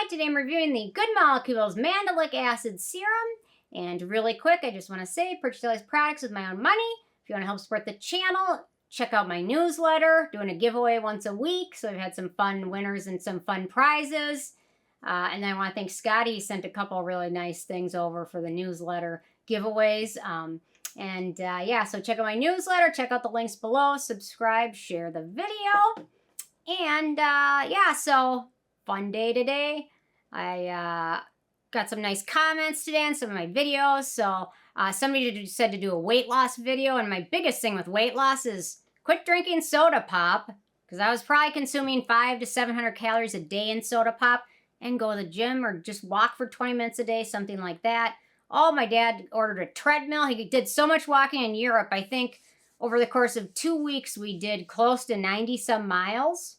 Today I'm reviewing the Good Molecules Mandelic Acid Serum. And really quick, I just want to say, purchase all these products with my own money. If you want to help support the channel, check out my newsletter. Doing a giveaway once a week. So we've had some fun winners and some fun prizes. And then I want to thank Scotty. He sent a couple really nice things over for the newsletter giveaways. Yeah, so check out my newsletter. Check out the links below. Subscribe, share the video. And yeah, so fun day today. I got some nice comments today on some of my videos. So somebody said to do a weight loss video. And my biggest thing with weight loss is quit drinking soda pop. Because I was probably consuming 500 to 700 calories a day in soda pop. And go to the gym or just walk for 20 minutes a day, something like that. Oh, my dad ordered a treadmill. He did so much walking in Europe. I think over the course of 2 weeks, we did close to 90-some miles.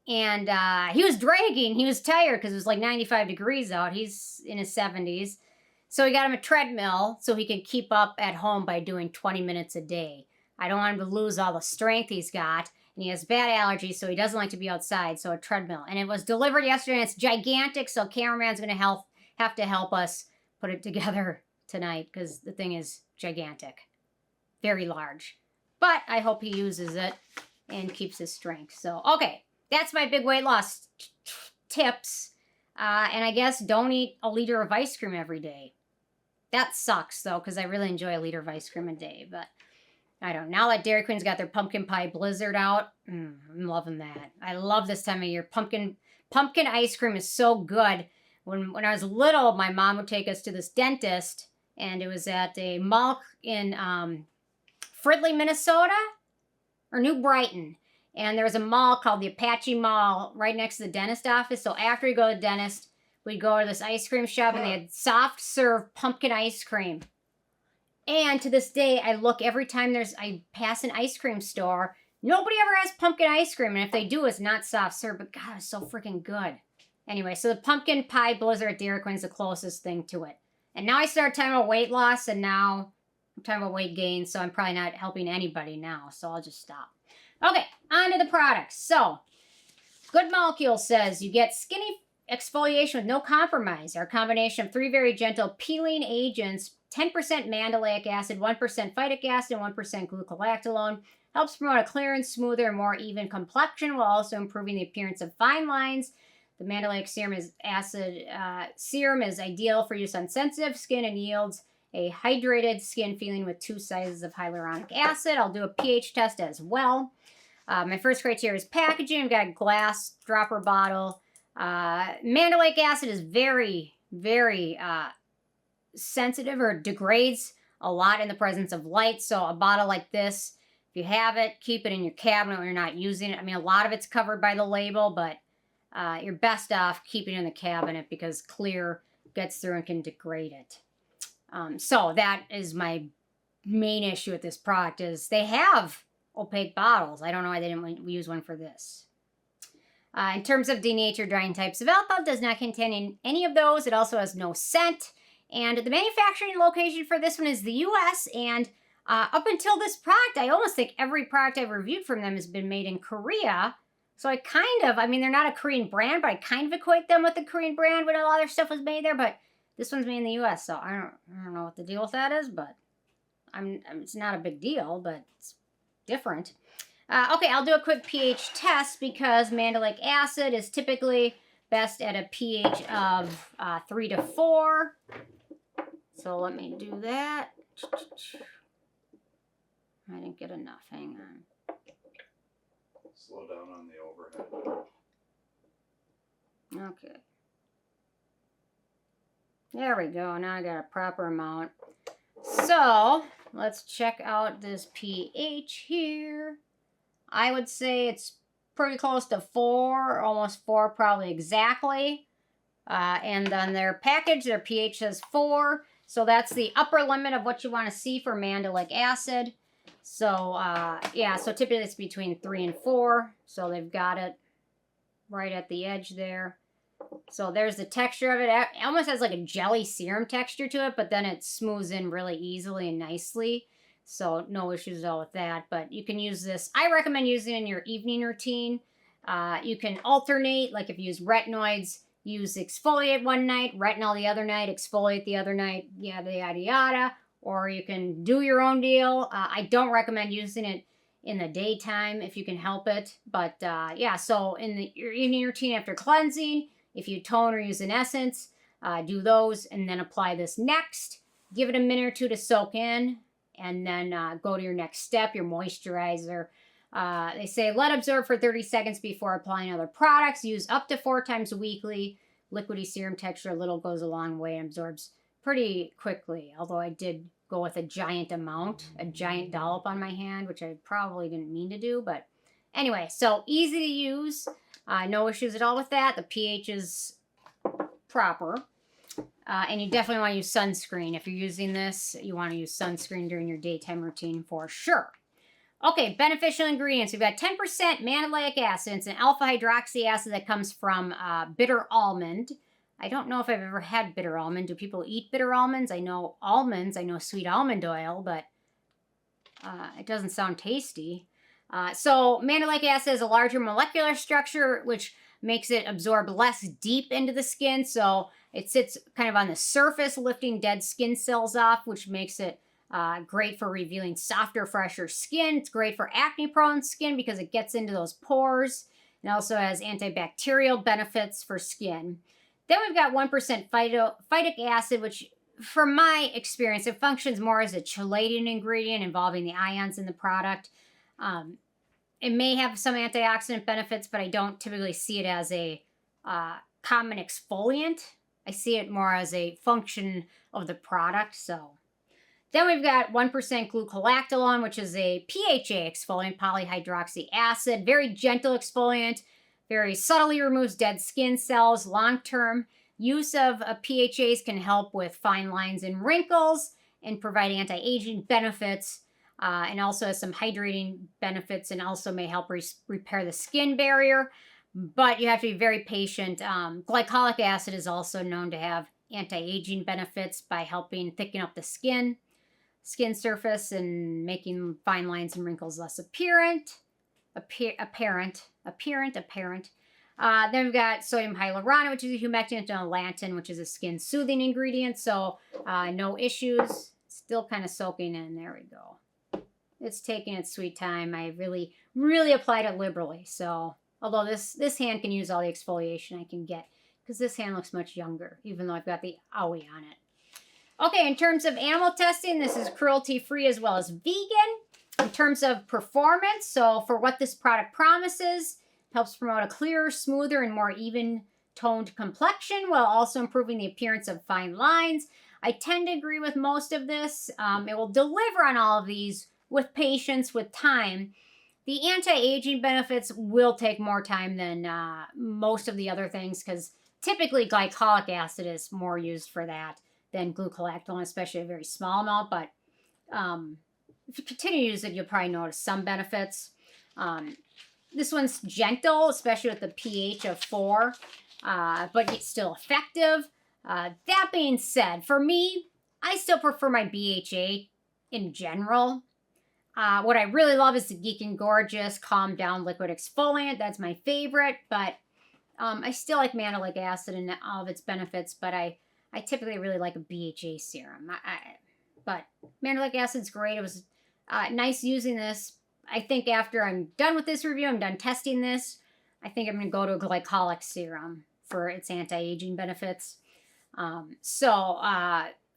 And he was dragging. He was tired because it was like 95 degrees out. He's in his 70s. So we got him a treadmill so he could keep up at home by doing 20 minutes a day. I don't want him to lose all the strength he's got. And he has bad allergies, so he doesn't like to be outside. So a treadmill. And it was delivered yesterday, and it's gigantic. So cameraman's going to have to help us put it together tonight because the thing is gigantic. Very large. But I hope he uses it and keeps his strength. So, okay. That's my big weight loss tips. And I guess don't eat a liter of ice cream every day. That sucks, though, because I really enjoy a liter of ice cream a day. But I don't know. Now that Dairy Queen's got their pumpkin pie blizzard out, I'm loving that. I love this time of year. Pumpkin ice cream is so good. When I was little, my mom would take us to this dentist, and it was at a mall in Fridley, Minnesota, or New Brighton. And there was a mall called the Apache Mall right next to the dentist office. So after we go to the dentist, we'd go to this ice cream shop, and they had soft serve pumpkin ice cream. And to this day, I look every time I pass an ice cream store. Nobody ever has pumpkin ice cream. And if they do, it's not soft serve. But God, it's so freaking good. Anyway, so the pumpkin pie blizzard at Dairy Queen is the closest thing to it. And now I started talking about weight loss, and now I'm talking about weight gain. So I'm probably not helping anybody now. So I'll just stop. Okay, on to the products. So, Good Molecules says you get skinny exfoliation with no compromise. Our combination of 3 very gentle peeling agents, 10% mandelic acid, 1% phytic acid, and 1% gluconolactone, helps promote a clearer and smoother and more even complexion while also improving the appearance of fine lines. The mandelic serum is ideal for use on sensitive skin and yields a hydrated skin feeling with 2 sizes of hyaluronic acid. I'll do a pH test as well. My first criteria is packaging. I've got a glass dropper bottle. Mandelic acid is very, very sensitive or degrades a lot in the presence of light. So a bottle like this, if you have it, keep it in your cabinet when you're not using it. I mean, a lot of it's covered by the label, but you're best off keeping it in the cabinet because clear gets through and can degrade it. So that is my main issue with this product is they have opaque bottles. I don't know why they didn't use one for this. In terms of denatured drying types of alcohol, does not contain any of those. It also has no scent. And the manufacturing location for this one is the U.S. And up until this product, I almost think every product I've reviewed from them has been made in Korea. So I mean, they're not a Korean brand, but I kind of equate them with the Korean brand when a lot of their stuff was made there. But this one's made in the U.S., so I don't know what the deal with that is, but it's not a big deal, but it's different. Okay, I'll do a quick pH test because mandelic acid is typically best at a pH of 3 to 4. So let me do that. I didn't get enough. Hang on. Slow down on the overhead. Okay. There we go. Now I got a proper amount. So, let's check out this pH here. I would say it's pretty close to 4, almost 4 probably exactly. And on their package, their pH says 4. So that's the upper limit of what you want to see for mandelic acid. So, yeah, so typically it's between 3 and 4. So they've got it right at the edge there. So there's the texture of it. It almost has like a jelly serum texture to it, but then it smooths in really easily and nicely. So no issues at all with that. But you can use this. I recommend using it in your evening routine. You can alternate, like if you use retinoids, use exfoliate one night, retinol the other night, exfoliate the other night, yada, yada, yada. Or you can do your own deal. I don't recommend using it in the daytime if you can help it. But yeah, so in your evening routine after cleansing, if you tone or use an essence, do those and then apply this next. Give it a minute or two to soak in and then go to your next step, your moisturizer. They say let absorb for 30 seconds before applying other products. Use up to 4 times weekly. Liquidy serum texture, a little goes a long way and absorbs pretty quickly. Although I did go with a giant amount, a giant dollop on my hand, which I probably didn't mean to do. But anyway, so easy to use. No issues at all with that. The pH is proper. And you definitely want to use sunscreen. If you're using this, you want to use sunscreen during your daytime routine for sure. Okay, beneficial ingredients. We've got 10% mandelic acid. It's an alpha hydroxy acid that comes from bitter almond. I don't know if I've ever had bitter almond. Do people eat bitter almonds? I know almonds. I know sweet almond oil, but it doesn't sound tasty. So mandelic acid has a larger molecular structure, which makes it absorb less deep into the skin. So it sits kind of on the surface, lifting dead skin cells off, which makes it great for revealing softer, fresher skin. It's great for acne-prone skin because it gets into those pores. It also has antibacterial benefits for skin. Then we've got 1% phytic acid, which from my experience, it functions more as a chelating ingredient involving the ions in the product. It may have some antioxidant benefits, but I don't typically see it as a common exfoliant. I see it more as a function of the product. So then we've got 1% gluconolactone, which is a PHA exfoliant, polyhydroxy acid, very gentle exfoliant, very subtly removes dead skin cells. Long-term use of PHAs can help with fine lines and wrinkles and provide anti-aging benefits, and also has some hydrating benefits and also may help repair the skin barrier. But you have to be very patient. Glycolic acid is also known to have anti-aging benefits by helping thicken up the skin surface and making fine lines and wrinkles less apparent. Then we've got sodium hyaluronate, which is a humectant, and Allantoin, which is a skin soothing ingredient. So no issues. Still kind of soaking in. There we go. It's taking its sweet time. I really, really applied it liberally. So although this hand can use all the exfoliation I can get because this hand looks much younger, even though I've got the owie on it. Okay, in terms of animal testing, this is cruelty-free as well as vegan. In terms of performance, so for what this product promises, helps promote a clearer, smoother, and more even-toned complexion while also improving the appearance of fine lines. I tend to agree with most of this. It will deliver on all of these with patience, with time. The anti-aging benefits will take more time than most of the other things because typically glycolic acid is more used for that than gluconolactone, especially a very small amount. But if you continue to use it, you'll probably notice some benefits. This one's gentle, especially with the pH of 4, but it's still effective. That being said, for me, I still prefer my BHA in general. What I really love is the Geek and Gorgeous Calm Down Liquid Exfoliant. That's my favorite, but I still like mandelic acid and all of its benefits, but I typically really like a BHA serum. But mandelic acid's great. It was nice using this. I think after I'm done with this review, I'm done testing this, I think I'm going to go to a glycolic serum for its anti-aging benefits.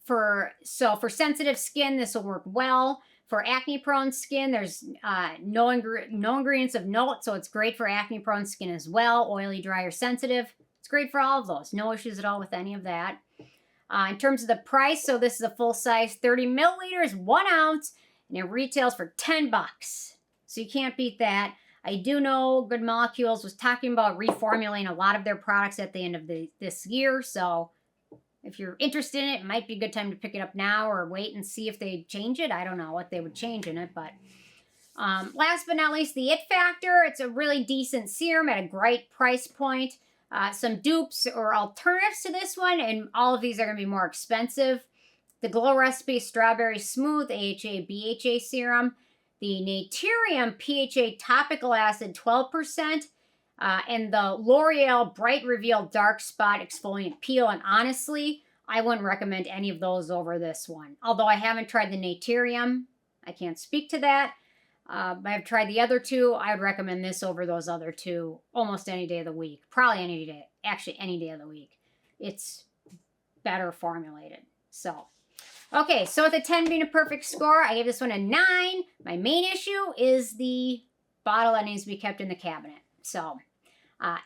For sensitive skin, this will work well. For acne-prone skin, there's no ingredients of note, so it's great for acne-prone skin as well. Oily, dry, or sensitive. It's great for all of those. No issues at all with any of that. In terms of the price, so this is a full size 30 milliliters, 1 ounce, and it retails for $10. So you can't beat that. I do know Good Molecules was talking about reformulating a lot of their products at the end of this year. So if you're interested in it, it might be a good time to pick it up now or wait and see if they change it. I don't know what they would change in it. But last but not least, the It Factor. It's a really decent serum at a great price point. Some dupes or alternatives to this one, and all of these are going to be more expensive. The Glow Recipe Strawberry Smooth AHA BHA Serum. The Naturium PHA Topical Acid 12%. And the L'Oreal Bright Reveal Dark Spot Exfoliant Peel. And honestly, I wouldn't recommend any of those over this one. Although I haven't tried the Naturium. I can't speak to that. I've tried the other two. I would recommend this over those other two almost any day of the week. Probably any day. Actually, any day of the week. It's better formulated. So, okay. So with a 10 being a perfect score, I gave this one a 9. My main issue is the bottle that needs to be kept in the cabinet. So,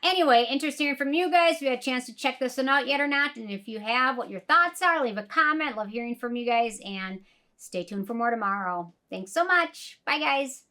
anyway, interested hearing from you guys. If you had a chance to check this one out yet or not. And if you have, what your thoughts are, leave a comment. Love hearing from you guys. And stay tuned for more tomorrow. Thanks so much. Bye, guys.